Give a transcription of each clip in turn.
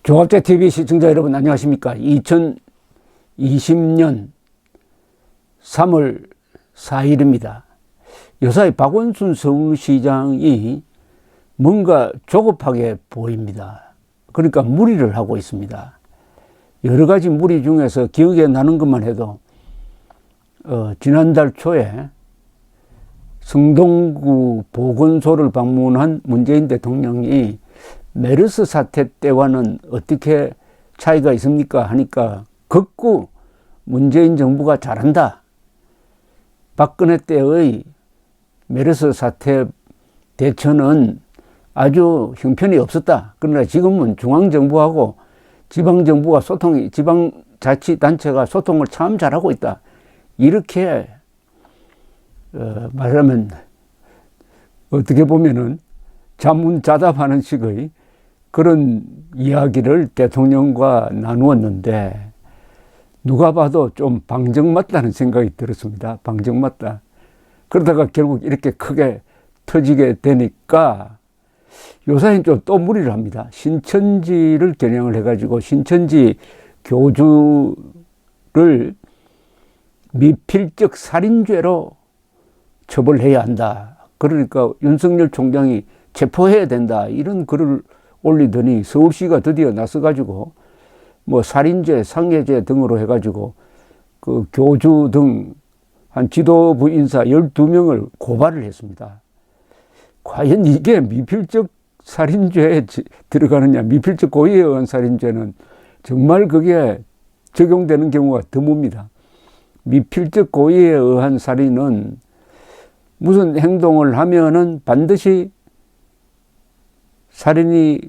종합제TV 시청자 여러분 안녕하십니까. 2020년 3월 4일입니다. 요사이 박원순 서울시장이 뭔가 조급하게 보입니다. 그러니까 무리를 하고 있습니다. 여러 가지 무리 중에서 기억에 나는 것만 해도 지난달 초에 성동구 보건소를 방문한 문재인 대통령이 메르스 사태 때와는 어떻게 차이가 있습니까? 하니까 극구 문재인 정부가 잘한다. 박근혜 때의 메르스 사태 대처는 아주 형편이 없었다. 그러나 지금은 중앙정부하고 지방정부가 지방자치단체가 소통을 참 잘하고 있다. 이렇게 말하면 어떻게 보면은 자문자답하는 식의 그런 이야기를 대통령과 나누었는데 누가 봐도 좀 방정맞다는 생각이 들었습니다. 방정맞다. 그러다가 결국 이렇게 크게 터지게 되니까 요사이 좀 또 무리를 합니다. 신천지를 겨냥을 해가지고 신천지 교주를 미필적 살인죄로 처벌해야 한다. 그러니까 윤석열 총장이 체포해야 된다. 이런 글을 올리더니 서울시가 드디어 나서가지고 뭐 살인죄, 상해죄 등으로 해가지고 그 교주 등 한 지도부 인사 12명을 고발을 했습니다. 과연 이게 미필적 살인죄에 들어가느냐, 미필적 고의에 의한 살인죄는 정말 그게 적용되는 경우가 드뭅니다. 미필적 고의에 의한 살인은 무슨 행동을 하면은 반드시 살인이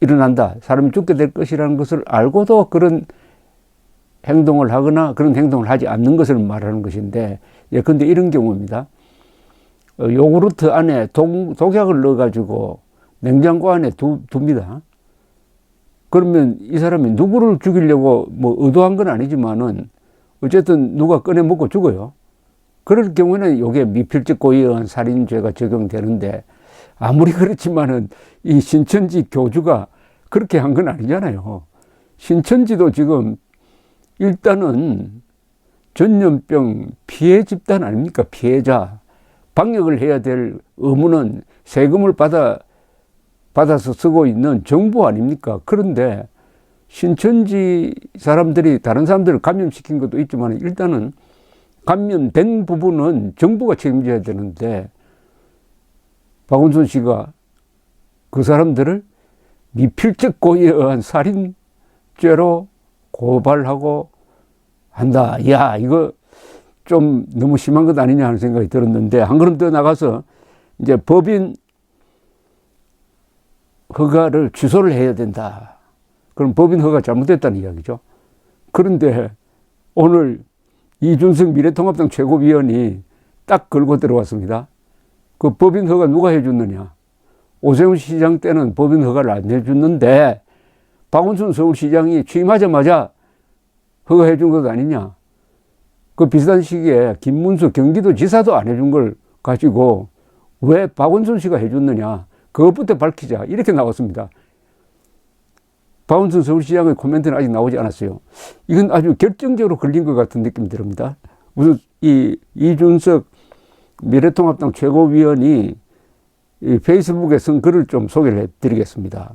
일어난다. 사람이 죽게 될 것이라는 것을 알고도 그런 행동을 하거나 그런 행동을 하지 않는 것을 말하는 것인데, 예컨대 이런 경우입니다. 요구르트 안에 독약을 넣어가지고 냉장고 안에 둡니다. 그러면 이 사람이 누구를 죽이려고 뭐 의도한 건 아니지만은 어쨌든 누가 꺼내 먹고 죽어요. 그럴 경우에는 이게 미필적 고의에 의한 살인죄가 적용되는데, 아무리 그렇지만은 이 신천지 교주가 그렇게 한 건 아니잖아요. 신천지도 지금 일단은 전염병 피해 집단 아닙니까? 피해자. 방역을 해야 될 의무는 세금을 받아서 쓰고 있는 정부 아닙니까? 그런데 신천지 사람들이 다른 사람들을 감염시킨 것도 있지만 일단은 감염된 부분은 정부가 책임져야 되는데, 박원순 씨가 그 사람들을 미필적 고의에 의한 살인죄로 고발하고 한다. 야, 이거 좀 너무 심한 것 아니냐 하는 생각이 들었는데, 한 걸음 더 나가서 이제 법인 허가를 취소를 해야 된다. 그럼 법인 허가 잘못됐다는 이야기죠. 그런데 오늘 이준석 미래통합당 최고위원이 딱 걸고 들어왔습니다. 그 법인 허가 누가 해줬느냐. 오세훈 시장 때는 법인 허가를 안 해줬는데 박원순 서울시장이 취임하자마자 허가해 준 것 아니냐. 그 비슷한 시기에 김문수 경기도지사도 안 해준 걸 가지고 왜 박원순 씨가 해줬느냐. 그것부터 밝히자. 이렇게 나왔습니다. 박원순 서울시장의 코멘트는 아직 나오지 않았어요. 이건 아주 결정적으로 걸린 것 같은 느낌이 듭니다. 무슨 이준석 미래통합당 최고위원이 이 페이스북에 쓴 글을 좀 소개를 해드리겠습니다.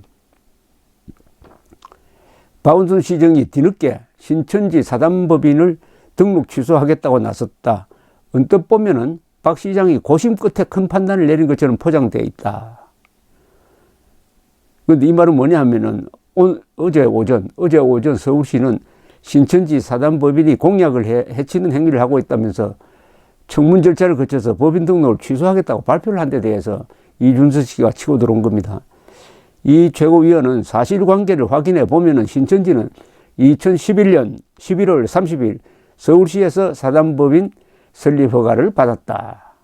박원순 시장이 뒤늦게 신천지 사단법인을 등록 취소하겠다고 나섰다. 언뜻 보면은 박 시장이 고심 끝에 큰 판단을 내린 것처럼 포장되어 있다. 그런데 이 말은 뭐냐 하면은 어제 오전 서울시는 신천지 사단법인이 공약을 해치는 행위를 하고 있다면서 청문 절차를 거쳐서 법인 등록을 취소하겠다고 발표를 한 데 대해서 이준석 씨가 치고 들어온 겁니다. 이 최고위원은 사실관계를 확인해 보면은 신천지는 2011년 11월 30일 서울시에서 사단법인 설립 허가를 받았다.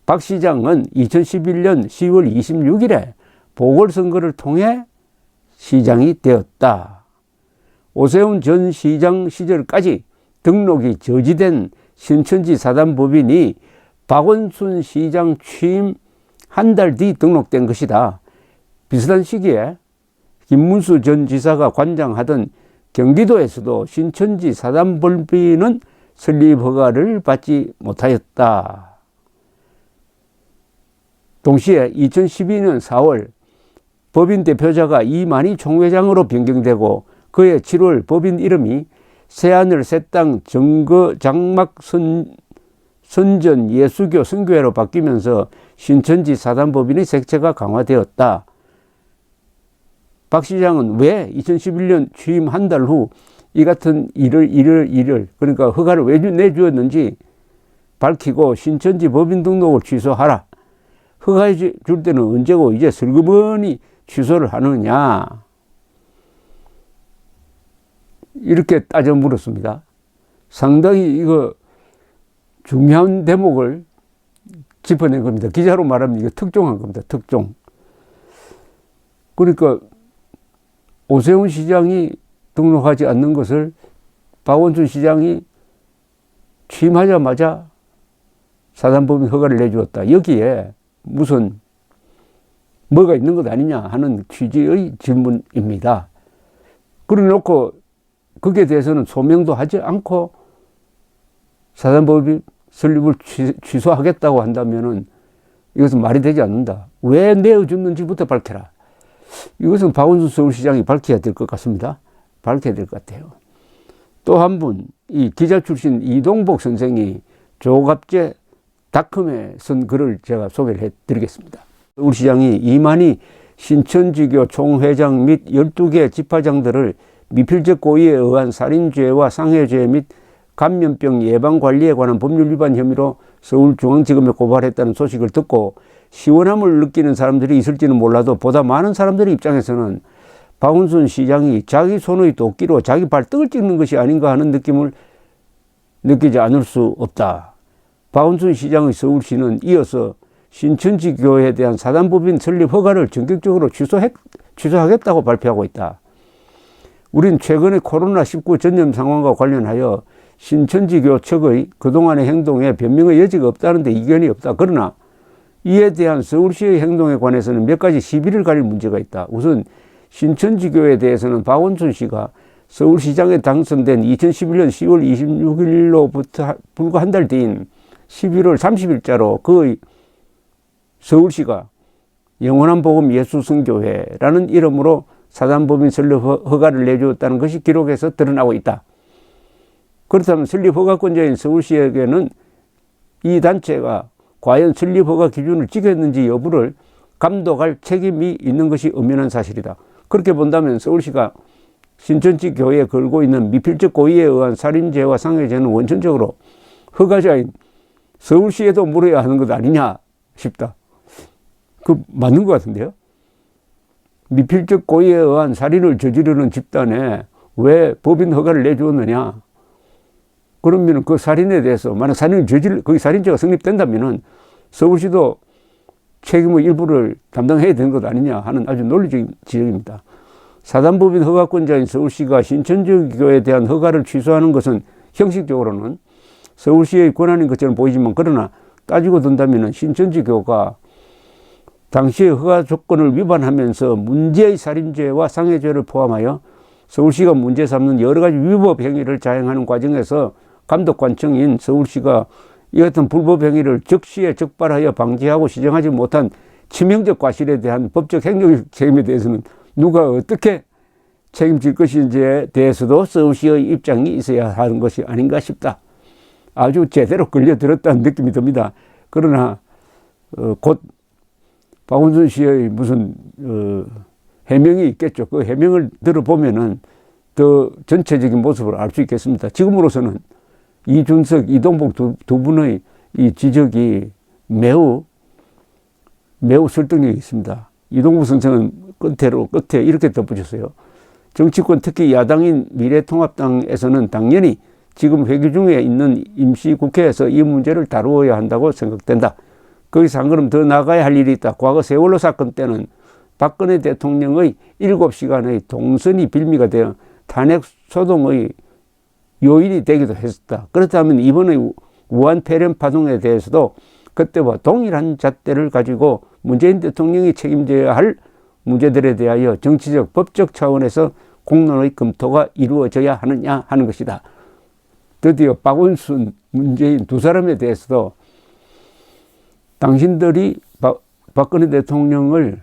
박 시장은 2011년 10월 26일에 보궐선거를 통해 시장이 되었다. 오세훈 전 시장 시절까지 등록이 저지된 신천지 사단법인이 박원순 시장 취임 한 달 뒤 등록된 것이다. 비슷한 시기에 김문수 전 지사가 관장하던 경기도에서도 신천지 사단법인은 설립 허가를 받지 못하였다. 동시에 2012년 4월 법인 대표자가 이만희 총회장으로 변경되고 그해 7월 법인 이름이 새하늘 새땅 정거 장막 선전 예수교 선교회로 바뀌면서 신천지 사단법인의 색채가 강화되었다. 박 시장은 왜 2011년 취임 한 달 후 이 같은 일을 그러니까 허가를 왜 내주었는지 밝히고 신천지 법인 등록을 취소하라. 허가해 줄 때는 언제고 이제 슬그머니 취소를 하느냐. 이렇게 따져 물었습니다. 상당히 이거 중요한 대목을 짚어낸 겁니다. 기자로 말하면 이거 특종한 겁니다. 특종. 그러니까 오세훈 시장이 등록하지 않는 것을 박원순 시장이 취임하자마자 사단법인 허가를 내주었다. 여기에 무슨 뭐가 있는 것 아니냐 하는 취지의 질문입니다. 그래놓고 거기에 대해서는 소명도 하지 않고 사단법인 설립을 취소하겠다고 한다면은 이것은 말이 되지 않는다. 왜 내어줬는지부터 밝혀라. 이것은 박원순 서울시장이 밝혀야 될 것 같습니다. 밝혀야 될 것 같아요. 또 한 분, 이 기자 출신 이동복 선생이 조갑제 닷컴에 쓴 글을 제가 소개를 해드리겠습니다. 서울시장이 이만희 신천지교 총회장 및 12개 집화장들을 미필적 고의에 의한 살인죄와 상해죄 및 감염병 예방관리에 관한 법률 위반 혐의로 서울중앙지검에 고발했다는 소식을 듣고 시원함을 느끼는 사람들이 있을지는 몰라도 보다 많은 사람들의 입장에서는 박원순 시장이 자기 손의 도끼로 자기 발등을 찍는 것이 아닌가 하는 느낌을 느끼지 않을 수 없다. 박원순 시장의 서울시는 이어서 신천지 교회에 대한 사단법인 설립 허가를 전격적으로 취소하겠다고 발표하고 있다. 우린 최근의 코로나19 전염 상황과 관련하여 신천지교 측의 그동안의 행동에 변명의 여지가 없다는 데 이견이 없다. 그러나 이에 대한 서울시의 행동에 관해서는 몇 가지 시비를 가릴 문제가 있다. 우선 신천지교에 대해서는 박원순 씨가 서울시장에 당선된 2011년 10월 26일로부터 불과 한 달 뒤인 11월 30일자로 그의 서울시가 영원한 복음 예수선교회라는 이름으로 사단법인 설립 허가를 내주었다는 것이 기록에서 드러나고 있다. 그렇다면 설립 허가권자인 서울시에게는 이 단체가 과연 설립 허가 기준을 지켰는지 여부를 감독할 책임이 있는 것이 엄연한 사실이다. 그렇게 본다면 서울시가 신천지 교회에 걸고 있는 미필적 고의에 의한 살인죄와 상해죄는 원천적으로 허가자인 서울시에도 물어야 하는 것 아니냐 싶다. 그 맞는 것 같은데요. 미필적 고의에 의한 살인을 저지르는 집단에 왜 법인 허가를 내주었느냐. 그러면 그 살인에 대해서 만약 거기 살인죄가 성립된다면은 서울시도 책임의 일부를 담당해야 되는 것 아니냐 하는 아주 논리적인 지적입니다. 사단법인 허가권자인 서울시가 신천지교에 대한 허가를 취소하는 것은 형식적으로는 서울시의 권한인 것처럼 보이지만 그러나 따지고 든다면 신천지교가 당시의 허가 조건을 위반하면서 문제의 살인죄와 상해죄를 포함하여 서울시가 문제 삼는 여러 가지 위법 행위를 자행하는 과정에서 감독관청인 서울시가 이 같은 불법 행위를 적시에 적발하여 방지하고 시정하지 못한 치명적 과실에 대한 법적 행정적 책임에 대해서는 누가 어떻게 책임질 것인지에 대해서도 서울시의 입장이 있어야 하는 것이 아닌가 싶다. 아주 제대로 걸려들었다는 느낌이 듭니다. 그러나 곧 박원순 씨의 무슨 해명이 있겠죠. 그 해명을 들어보면은 더 전체적인 모습을 알 수 있겠습니다. 지금으로서는 이준석, 이동복 두 분의 이 지적이 매우 설득력이 있습니다. 이동복 선생은 끝에 이렇게 덧붙였어요. 정치권 특히 야당인 미래통합당에서는 당연히 지금 회기 중에 있는 임시국회에서 이 문제를 다루어야 한다고 생각된다. 거기서 한 걸음 더 나가야 할 일이 있다. 과거 세월호 사건 때는 박근혜 대통령의 7시간의 동선이 빌미가 되어 탄핵 소동의 요인이 되기도 했었다. 그렇다면 이번의 우한 폐렴 파동에 대해서도 그때와 동일한 잣대를 가지고 문재인 대통령이 책임져야 할 문제들에 대하여 정치적, 법적 차원에서 공론의 검토가 이루어져야 하느냐 하는 것이다. 드디어 박원순, 문재인 두 사람에 대해서도 당신들이 박근혜 대통령을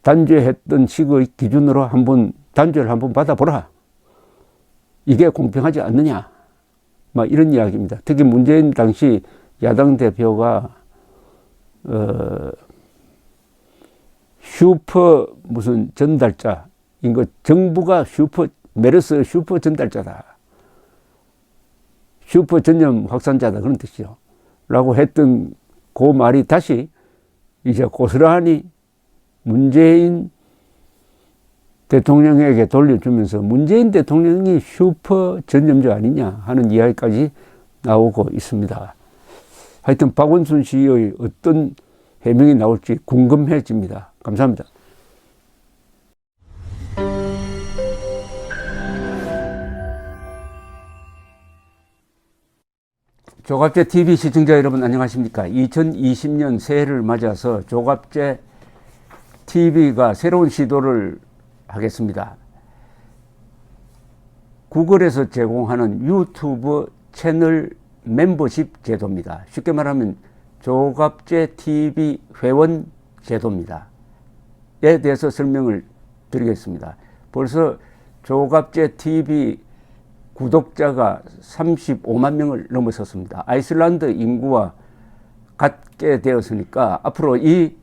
단죄했던 식의 기준으로 단죄를 한번 받아보라. 이게 공평하지 않느냐. 막 이런 이야기입니다. 특히 문재인 당시 야당 대표가 슈퍼 무슨 전달자인 것, 정부가 메르스 슈퍼 전달자다. 슈퍼 전염 확산자다. 그런 뜻이죠. 라고 했던 그 말이 다시 이제 고스란히 문재인 대통령에게 돌려주면서 문재인 대통령이 슈퍼 전염자 아니냐 하는 이야기까지 나오고 있습니다. 하여튼 박원순 씨의 어떤 해명이 나올지 궁금해집니다. 감사합니다. 조갑제 TV 시청자 여러분 안녕하십니까? 2020년 새해를 맞아서 조갑제 TV가 새로운 시도를 하겠습니다. 구글에서 제공하는 유튜브 채널 멤버십 제도입니다. 쉽게 말하면 조갑제 TV 회원 제도입니다. 에 대해서 설명을 드리겠습니다. 벌써 조갑제 TV 구독자가 35만 명을 넘어섰습니다. 아이슬란드 인구와 같게 되었으니까 앞으로 이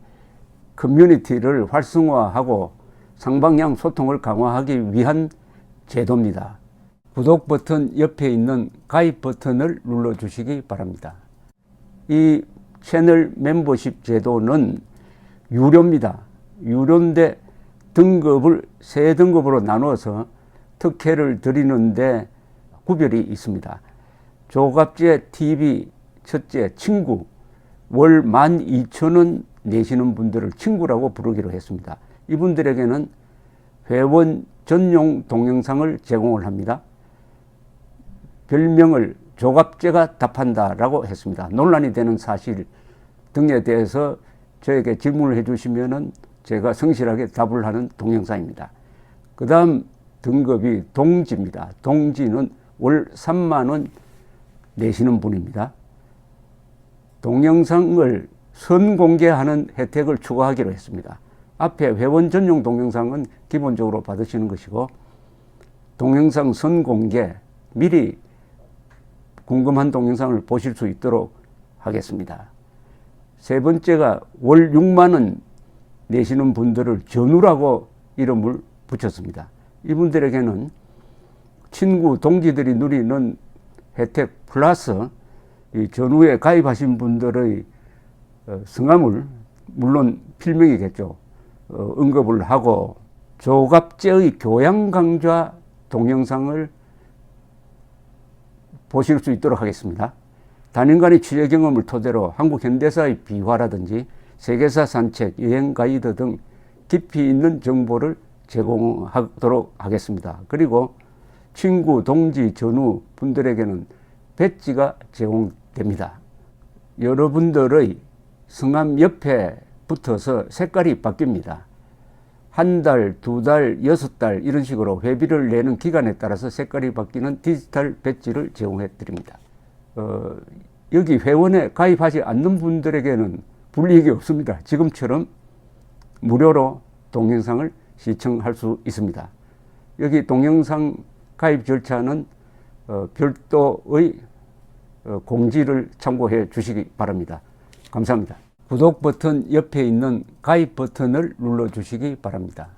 커뮤니티를 활성화하고 상방향 소통을 강화하기 위한 제도입니다. 구독 버튼 옆에 있는 가입 버튼을 눌러주시기 바랍니다. 이 채널 멤버십 제도는 유료입니다. 유료인데 등급을 세 등급으로 나누어서 특혜를 드리는데 구별이 있습니다. 조갑제 TV 첫째 친구, 월 12,000원 내시는 분들을 친구라고 부르기로 했습니다. 이분들에게는 회원 전용 동영상을 제공을 합니다. 별명을 조갑제가 답한다라고 했습니다. 논란이 되는 사실 등에 대해서 저에게 질문을 해주시면은 제가 성실하게 답을 하는 동영상입니다. 그 다음 등급이 동지입니다. 동지는 월 3만 원 내시는 분입니다. 동영상을 선공개하는 혜택을 추가하기로 했습니다. 앞에 회원 전용 동영상은 기본적으로 받으시는 것이고 동영상 선공개, 미리 궁금한 동영상을 보실 수 있도록 하겠습니다. 세 번째가 월 6만 원 내시는 분들을 전우라고 이름을 붙였습니다. 이분들에게는 친구, 동지들이 누리는 혜택 플러스 이 전후에 가입하신 분들의 성함을 물론 필명이겠죠. 언급을 하고 조갑제의 교양 강좌 동영상을 보실 수 있도록 하겠습니다. 단연간의 취재 경험을 토대로 한국 현대사의 비화라든지 세계사 산책, 여행 가이드 등 깊이 있는 정보를 제공하도록 하겠습니다. 그리고 친구, 동지, 전후 분들에게는 배지가 제공됩니다. 여러분들의 성함 옆에 붙어서 색깔이 바뀝니다. 한 달, 두 달, 6달 이런 식으로 회비를 내는 기간에 따라서 색깔이 바뀌는 디지털 배지를 제공해 드립니다. 여기 회원에 가입하지 않는 분들에게는 불이익이 없습니다. 지금처럼 무료로 동영상을 시청할 수 있습니다. 여기 동영상 가입 절차는 별도의 공지를 참고해 주시기 바랍니다. 감사합니다. 구독 버튼 옆에 있는 가입 버튼을 눌러 주시기 바랍니다.